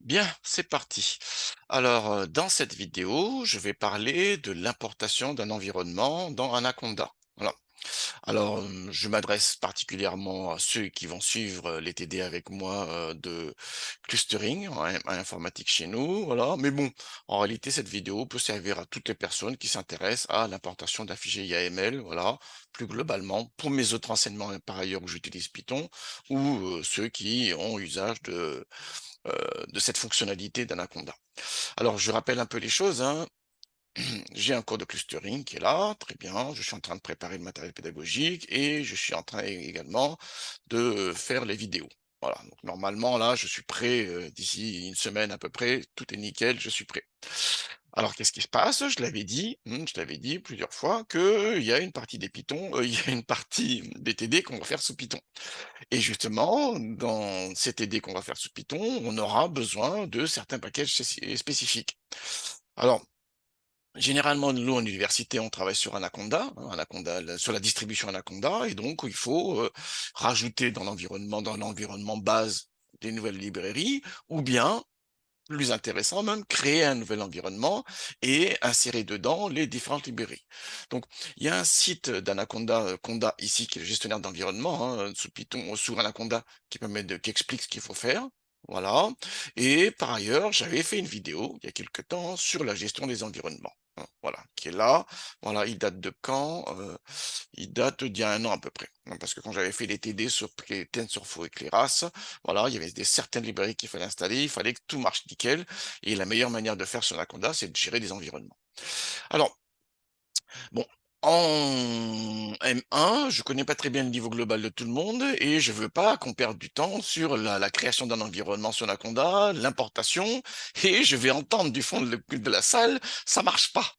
Bien, c'est parti. Alors, dans cette vidéo, je vais parler de l'importation d'un environnement dans Anaconda. Voilà. Alors, je m'adresse particulièrement à ceux qui vont suivre les TD avec moi de clustering en informatique chez nous. Voilà. Mais bon, en réalité, cette vidéo peut servir à toutes les personnes qui s'intéressent à l'importation d'un fichier YAML. Voilà. Plus globalement, pour mes autres enseignements par ailleurs où j'utilise Python, ou ceux qui ont usage de cette fonctionnalité d'Anaconda. Alors, je rappelle un peu les choses, hein. J'ai un cours de clustering qui est là, très bien. Je suis en train de préparer le matériel pédagogique et je suis en train également de faire les vidéos. Voilà, donc normalement, là, je suis prêt d'ici une semaine à peu près. Tout est nickel, je suis prêt. Alors, qu'est-ce qui se passe? Je l'avais dit plusieurs fois qu'il y a une partie des Python, il y a une partie des TD qu'on va faire sous Python. Et justement, dans ces TD qu'on va faire sous Python, on aura besoin de certains packages spécifiques. Alors, généralement, nous, en université, on travaille sur Anaconda, hein, sur la distribution Anaconda, et donc il faut rajouter dans l'environnement base des nouvelles librairies, ou bien plus intéressant même, créer un nouvel environnement et insérer dedans les différentes librairies. Donc, il y a un site d'Anaconda, Conda ici, qui est le gestionnaire d'environnement, hein, sous Python, sous Anaconda, qui explique ce qu'il faut faire. Voilà. Et par ailleurs, j'avais fait une vidéo il y a quelque temps sur la gestion des environnements, hein. Voilà, qui est là. Voilà, il date de quand? Il date d'il y a un an à peu près, hein, parce que quand j'avais fait les TD sur TensorFlow et Keras, voilà, il y avait certaines librairies qu'il fallait installer, il fallait que tout marche nickel, et la meilleure manière de faire sur Anaconda, c'est de gérer des environnements. Alors, bon, en M1, je connais pas très bien le niveau global de tout le monde et je veux pas qu'on perde du temps sur la création d'un environnement sur Anaconda, l'importation, et je vais entendre du fond de la salle, ça marche pas.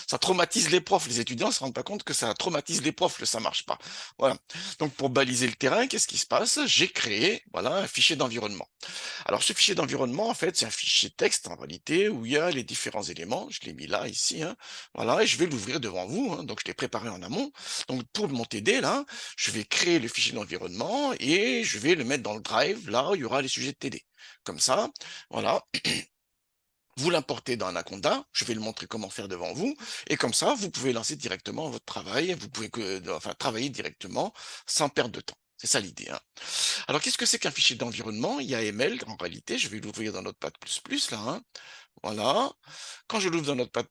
Ça traumatise les profs. Les étudiants se rendent pas compte que ça traumatise les profs, ça marche pas. Voilà. Donc, pour baliser le terrain, qu'est-ce qui se passe? J'ai créé, voilà, un fichier d'environnement. Alors, ce fichier d'environnement, en fait, c'est un fichier texte, en réalité, où il y a les différents éléments. Je l'ai mis là, ici, hein. Voilà, et je vais l'ouvrir devant vous, hein. Donc, je l'ai préparé en amont. Donc, pour mon TD, là, je vais créer le fichier d'environnement et je vais le mettre dans le drive, là où il y aura les sujets de TD. Comme ça, voilà, vous l'importez dans Anaconda, je vais le montrer comment faire devant vous, et comme ça, vous pouvez lancer directement votre travail, vous pouvez enfin, travailler directement sans perdre de temps. C'est ça l'idée, hein. Alors, qu'est-ce que c'est qu'un fichier d'environnement? Il y a ML, en réalité, je vais l'ouvrir dans Notepad++, là, hein. Voilà. Quand je l'ouvre dans Notepad++,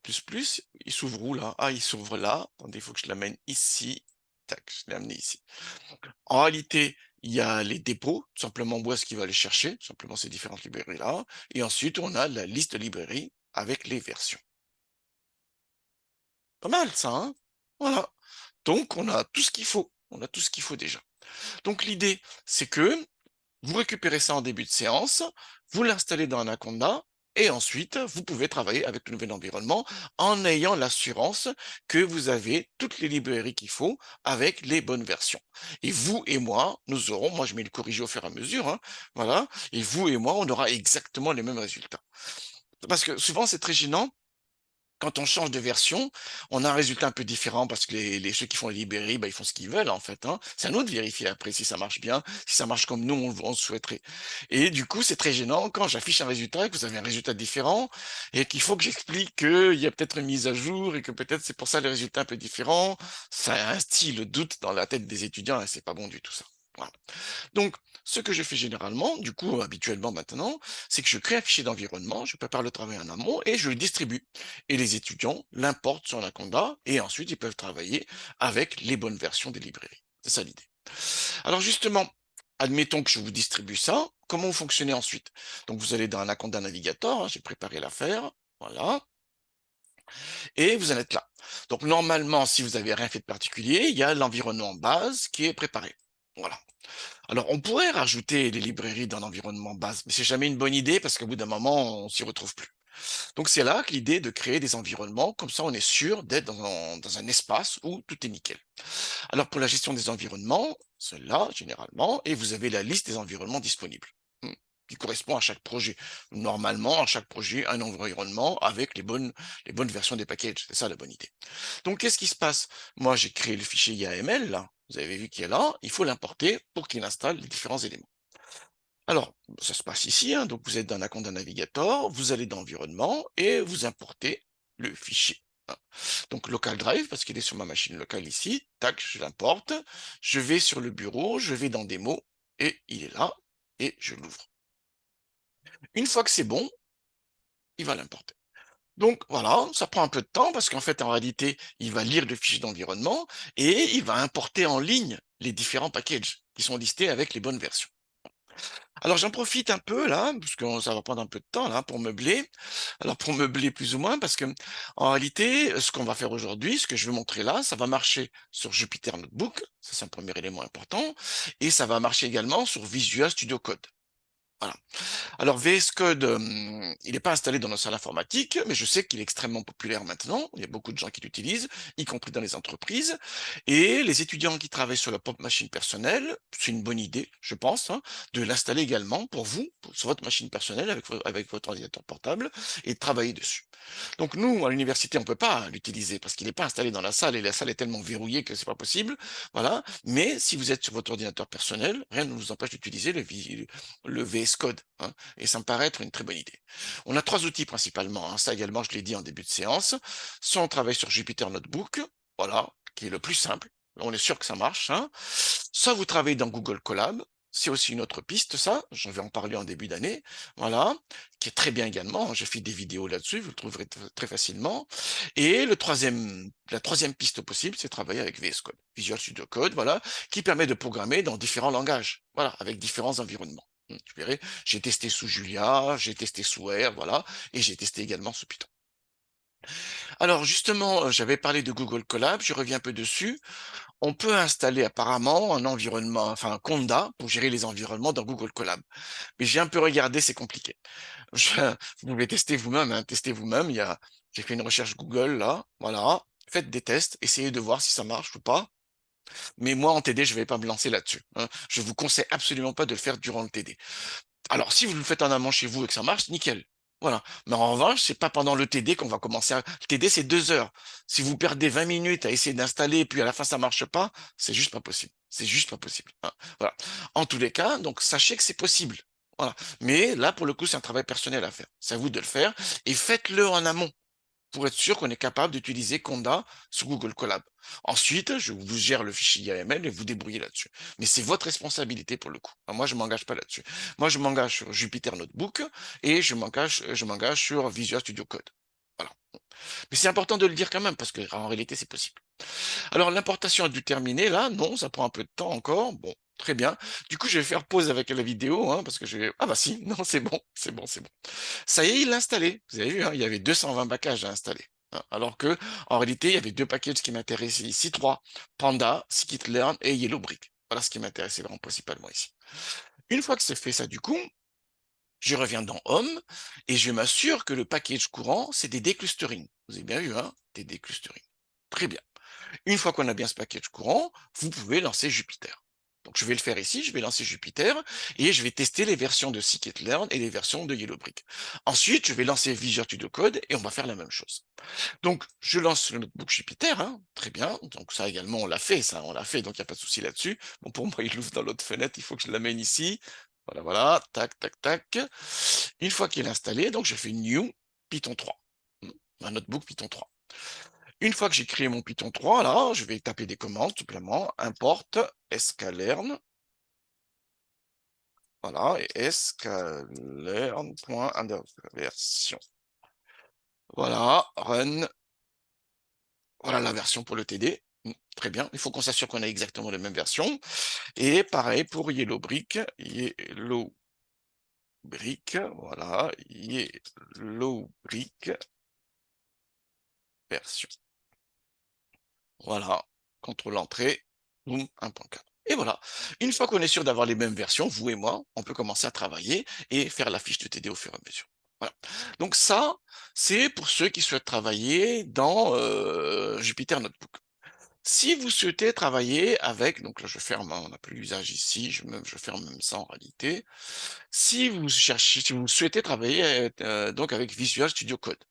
il s'ouvre où, là? Ah, il s'ouvre là. Attendez, il faut que je l'amène ici. Tac, je l'ai amené ici. En réalité, il y a les dépôts, tout simplement où est-ce qu'il va aller chercher, tout simplement ces différentes librairies-là. Et ensuite, on a la liste de librairies avec les versions. Pas mal, ça, hein? Voilà. Donc, on a tout ce qu'il faut. On a tout ce qu'il faut déjà. Donc, l'idée, c'est que vous récupérez ça en début de séance, vous l'installez dans Anaconda, et ensuite, vous pouvez travailler avec le nouvel environnement en ayant l'assurance que vous avez toutes les librairies qu'il faut avec les bonnes versions. Et vous et moi, nous aurons, moi je mets le corrigé au fur et à mesure, hein, voilà, et vous et moi, on aura exactement les mêmes résultats. Parce que souvent, c'est très gênant quand on change de version, on a un résultat un peu différent parce que ceux qui font les librairies, bah, ils font ce qu'ils veulent en fait, hein. C'est à nous de vérifier après si ça marche bien, si ça marche comme nous on souhaiterait. Et du coup, c'est très gênant quand j'affiche un résultat et que vous avez un résultat différent et qu'il faut que j'explique qu'il y a peut-être une mise à jour et que peut-être c'est pour ça les résultats un peu différents. Ça instille le doute dans la tête des étudiants et c'est pas bon du tout ça. Voilà. Donc, ce que je fais généralement, du coup, habituellement maintenant, c'est que je crée un fichier d'environnement, je prépare le travail en amont et je le distribue. Et les étudiants l'importent sur Anaconda et ensuite ils peuvent travailler avec les bonnes versions des librairies. C'est ça l'idée. Alors justement, admettons que je vous distribue ça, comment vous fonctionnez ensuite? Donc vous allez dans Anaconda Navigator, hein, j'ai préparé l'affaire, voilà, et vous en êtes là. Donc normalement, si vous n'avez rien fait de particulier, il y a l'environnement base qui est préparé. Voilà. Alors, on pourrait rajouter les librairies dans l'environnement base, mais c'est jamais une bonne idée parce qu'au bout d'un moment, on s'y retrouve plus. Donc, c'est là que l'idée de créer des environnements, comme ça, on est sûr d'être dans un espace où tout est nickel. Alors, pour la gestion des environnements, celle-là, généralement, et vous avez la liste des environnements disponibles, hmm, qui correspond à chaque projet. Normalement, à chaque projet, un environnement avec les bonnes versions des packages. C'est ça la bonne idée. Donc, qu'est-ce qui se passe? Moi, j'ai créé le fichier YAML, là. Vous avez vu qu'il est là. Il faut l'importer pour qu'il installe les différents éléments. Alors, ça se passe ici, hein, donc vous êtes dans un compte d'un navigateur, vous allez dans Environnement et vous importez le fichier. Hein. Donc local drive, parce qu'il est sur ma machine locale ici, tac, je l'importe, je vais sur le bureau, je vais dans Démo, et il est là, et je l'ouvre. Une fois que c'est bon, il va l'importer. Donc voilà, ça prend un peu de temps parce qu'en fait, en réalité, il va lire le fichier d'environnement et il va importer en ligne les différents packages qui sont listés avec les bonnes versions. Alors j'en profite un peu là, parce que ça va prendre un peu de temps là pour meubler. Alors pour meubler plus ou moins, parce que en réalité, ce qu'on va faire aujourd'hui, ce que je vais montrer là, ça va marcher sur Jupyter Notebook, ça c'est un premier élément important, et ça va marcher également sur Visual Studio Code. Voilà. Alors VS Code, il n'est pas installé dans nos salles informatiques, mais je sais qu'il est extrêmement populaire maintenant. Il y a beaucoup de gens qui l'utilisent, y compris dans les entreprises. Et les étudiants qui travaillent sur leur propre machine personnelle, c'est une bonne idée, je pense, hein, de l'installer également pour vous, sur votre machine personnelle, avec votre ordinateur portable, et de travailler dessus. Donc nous, à l'université, on ne peut pas l'utiliser parce qu'il n'est pas installé dans la salle et la salle est tellement verrouillée que c'est pas possible. Voilà. Mais si vous êtes sur votre ordinateur personnel, rien ne vous empêche d'utiliser le VS Code, hein, et ça me paraît être une très bonne idée. On a trois outils principalement, hein, ça également je l'ai dit en début de séance. Soit on travaille sur Jupyter Notebook, voilà, qui est le plus simple, on est sûr que ça marche. Hein. Soit vous travaillez dans Google Colab, c'est aussi une autre piste, ça, j'en vais en parler en début d'année, voilà, qui est très bien également, j'ai fait des vidéos là-dessus, vous le trouverez très facilement. Et la troisième piste possible, c'est travailler avec VS Code, Visual Studio Code, voilà, qui permet de programmer dans différents langages, voilà, avec différents environnements. Tu verrais, j'ai testé sous Julia, j'ai testé sous R, voilà, et j'ai testé également sous Python. Alors justement, j'avais parlé de Google Colab, je reviens un peu dessus. On peut installer apparemment un environnement, enfin un Conda pour gérer les environnements dans Google Colab. Mais j'ai un peu regardé, c'est compliqué. Je- vous pouvez tester vous-même, hein, testez vous-même. J'ai fait une recherche Google là, voilà. Faites des tests, essayez de voir si ça marche ou pas. Mais moi, en TD, je vais pas me lancer là-dessus. Hein. Je vous conseille absolument pas de le faire durant le TD. Alors, si vous le faites en amont chez vous et que ça marche, nickel. Voilà. Mais en revanche, c'est pas pendant le TD qu'on va commencer à... Le TD, c'est 2 heures. Si vous perdez 20 minutes à essayer d'installer, puis à la fin, ça marche pas, c'est juste pas possible. C'est juste pas possible. Hein. Voilà. En tous les cas, donc, sachez que c'est possible. Voilà. Mais là, pour le coup, c'est un travail personnel à faire. C'est à vous de le faire. Et faites-le en amont pour être sûr qu'on est capable d'utiliser Conda sur Google Colab. Ensuite, je vous gère le fichier YAML et vous débrouillez là-dessus. Mais c'est votre responsabilité pour le coup. Enfin, moi, je m'engage pas là-dessus. Moi, je m'engage sur Jupyter Notebook et je m'engage sur Visual Studio Code. Voilà. Mais c'est important de le dire quand même parce que en réalité, c'est possible. Alors, l'importation a dû terminer là. Non, ça prend un peu de temps encore. Bon, très bien. Du coup, je vais faire pause avec la vidéo hein, parce que je vais... Ah bah si, non, c'est bon, c'est bon, c'est bon. Ça y est, il l'a installé. Vous avez vu, hein, il y avait 220 packages à installer. Hein, alors que, en réalité, il y avait deux packages qui m'intéressaient ici, trois. Panda, Scikit-learn et Yellowbrick. Voilà ce qui m'intéressait vraiment principalement ici. Une fois que c'est fait ça, du coup, je reviens dans Home et je m'assure que le package courant, c'est des declustering. Vous avez bien vu, hein, des declustering. Très bien. Une fois qu'on a bien ce package courant, vous pouvez lancer Jupyter. Donc je vais le faire ici, je vais lancer Jupyter et je vais tester les versions de Scikit-learn et les versions de Yellowbrick. Ensuite, je vais lancer Visual Studio Code et on va faire la même chose. Donc je lance le notebook Jupyter, hein, très bien. Donc ça également, on l'a fait, ça, on l'a fait, donc il n'y a pas de souci là-dessus. Bon, pour moi, il ouvre dans l'autre fenêtre, il faut que je l'amène ici. Voilà, voilà, tac, tac, tac. Une fois qu'il est installé, donc je fais New Python 3. Un notebook Python 3. Une fois que j'ai créé mon Python 3, là, je vais taper des commandes, tout simplement, import sklearn, voilà, et sklearn.version. Voilà, run, voilà la version pour le TD. Très bien, il faut qu'on s'assure qu'on a exactement la même version. Et pareil pour Yellowbrick, voilà, Yellowbrick version. Voilà, contrôle entrée, boum, 1.4. Et voilà, une fois qu'on est sûr d'avoir les mêmes versions, vous et moi, on peut commencer à travailler et faire la fiche de TD au fur et à mesure. Voilà. Donc ça, c'est pour ceux qui souhaitent travailler dans Jupyter Notebook. Si vous souhaitez travailler avec, donc là je ferme, hein, on n'a plus l'usage ici, je ferme même ça en réalité. Si vous souhaitez travailler donc avec Visual Studio Code.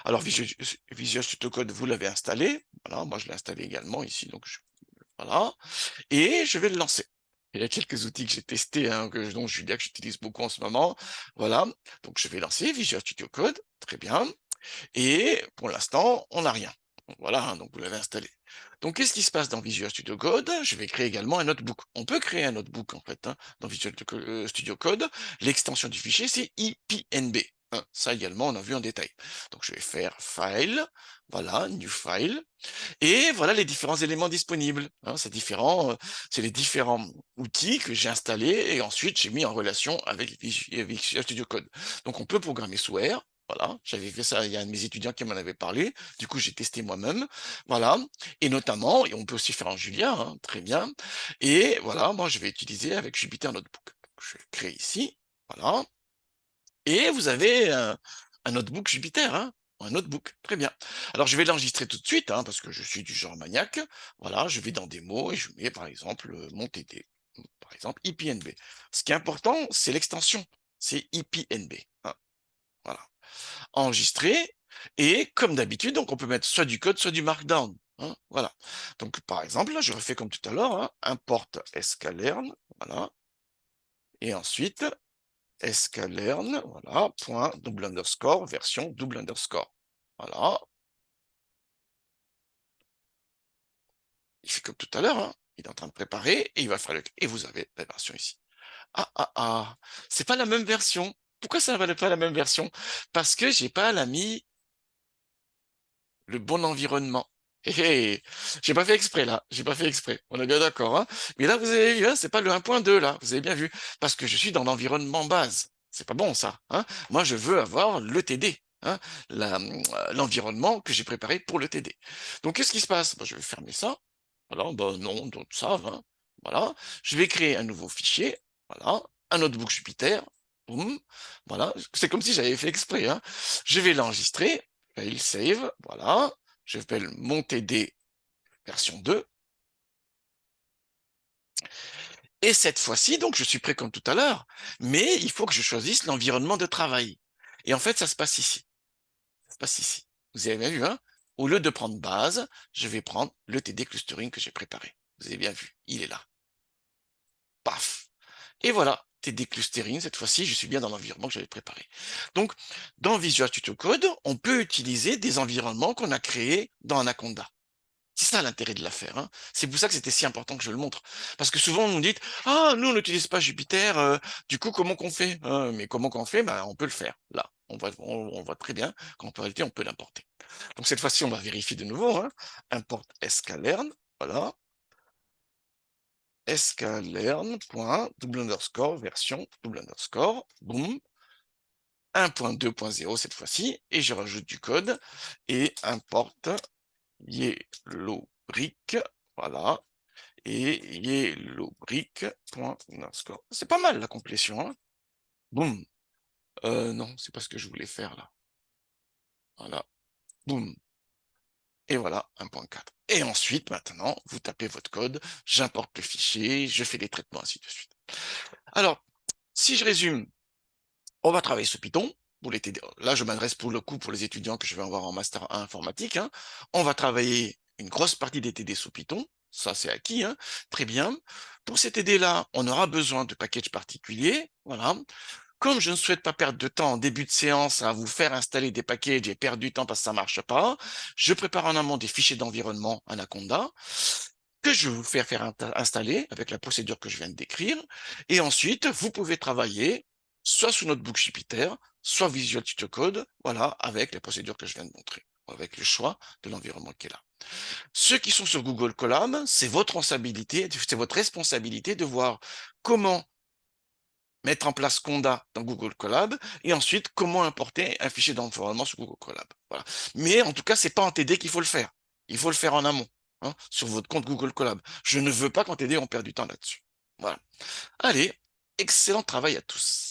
Alors Visual Studio Code, vous l'avez installé, voilà, moi je l'ai installé également ici, donc voilà, et je vais le lancer. Il y a quelques outils que j'ai testés, hein, dont Julia, que j'utilise beaucoup en ce moment. Voilà. Donc, je vais lancer Visual Studio Code. Très bien. Et pour l'instant, on n'a rien. Voilà, hein, donc vous l'avez installé. Donc, qu'est-ce qui se passe dans Visual Studio Code? Je vais créer également un notebook. On peut créer un notebook, en fait, hein, dans Studio Code. L'extension du fichier, c'est IPNB. Hein, ça également, on a vu en détail. Donc, je vais faire File, voilà, New File, et voilà les différents éléments disponibles. Hein, c'est les différents outils que j'ai installés et ensuite j'ai mis en relation avec Visual Studio Code. Donc, on peut programmer sous R. Voilà, j'avais fait ça, il y a un de mes étudiants qui m'en avait parlé, du coup j'ai testé moi-même, voilà, et notamment, et on peut aussi faire en Julia, hein, très bien, et voilà, moi je vais utiliser avec Jupyter Notebook. Donc, je vais créer ici, voilà, et vous avez un notebook Jupyter, hein, un notebook, très bien. Alors je vais l'enregistrer tout de suite, hein, parce que je suis du genre maniaque, voilà, je vais dans des mots et je mets par exemple mon TD, par exemple IPNB. Ce qui est important, c'est l'extension, c'est IPNB, hein, voilà enregistré. Et comme d'habitude, donc on peut mettre soit du code, soit du markdown. Hein, voilà. Donc par exemple, là, je refais comme tout à l'heure, hein, import sklearn, voilà. Et ensuite, sklearn, voilà, point double underscore, version double underscore. Voilà. Il fait comme tout à l'heure, hein. Il est en train de préparer et il va faire le. Et vous avez la version ici. Ah, ah, ah. C'est pas la même version. Pourquoi ça ne pas la même version? Parce que j'ai pas la mis le bon environnement. Hé, hé, j'ai pas fait exprès là, j'ai pas fait exprès. On est bien d'accord, hein. Mais là, vous avez vu, hein, c'est pas le 1.2 là, vous avez bien vu, parce que je suis dans l'environnement base. C'est pas bon ça, hein. Moi, je veux avoir le TD, hein, l'environnement que j'ai préparé pour le TD. Donc, qu'est-ce qui se passe? Bah, je vais fermer ça. Voilà, ben non, donc ça va. Voilà, je vais créer un nouveau fichier. Voilà, un notebook Jupyter. Boum. Voilà, c'est comme si j'avais fait exprès, hein. Je vais l'enregistrer. Fail save, voilà. Je vais mon TD version 2. Et cette fois-ci, donc, je suis prêt comme tout à l'heure, mais il faut que je choisisse l'environnement de travail. Et en fait, ça se passe ici. Ça se passe ici. Vous avez bien vu, hein? Au lieu de prendre base, je vais prendre le TD clustering que j'ai préparé. Vous avez bien vu, il est là. Paf. Et voilà, TD clustering, cette fois-ci, je suis bien dans l'environnement que j'avais préparé. Donc, dans Visual Studio Code, on peut utiliser des environnements qu'on a créés dans Anaconda. C'est ça l'intérêt de l'affaire, hein. C'est pour ça que c'était si important que je le montre. Parce que souvent, on nous dit, ah, nous, on n'utilise pas Jupyter, du coup, comment qu'on fait? Mais comment qu'on fait? Ben, on peut le faire. Là, on voit très bien qu'en réalité, on peut l'importer. Donc, cette fois-ci, on va vérifier de nouveau, hein. Import sklearn, voilà. Sklearn, point, double underscore, version, double underscore, boum, 1.2.0 cette fois-ci, et je rajoute du code, et importe yellow brick, voilà, et yellowbrick.underscore. C'est pas mal la complétion, hein. Boum. Non, c'est pas ce que je voulais faire là. Voilà. Boum. Et voilà, 1.4. Et ensuite, maintenant, vous tapez votre code, j'importe le fichier, je fais les traitements, ainsi de suite. Alors, si je résume, on va travailler sous Python. Pour les TD. Là, je m'adresse pour le coup pour les étudiants que je vais avoir en Master 1 informatique, hein. On va travailler une grosse partie des TD sous Python. Ça, c'est acquis, hein. Très bien. Pour ces TD-là, on aura besoin de packages particuliers. Voilà. Comme je ne souhaite pas perdre de temps en début de séance à vous faire installer des packages et perdre du temps parce que ça ne marche pas, je prépare en amont des fichiers d'environnement Anaconda que je vais vous faire installer avec la procédure que je viens de décrire. Et ensuite, vous pouvez travailler soit sous Notebook Jupyter, soit Visual Studio Code, voilà, avec les procédures que je viens de montrer, avec le choix de l'environnement qui est là. Ceux qui sont sur Google Colab, c'est votre responsabilité de voir comment mettre en place Conda dans Google Colab et ensuite comment importer un fichier d'environnement sur Google Colab. Voilà. Mais en tout cas, c'est pas en TD qu'il faut le faire. Il faut le faire en amont, hein, sur votre compte Google Colab. Je ne veux pas qu'en TD on perd du temps là-dessus. Voilà. Allez, excellent travail à tous.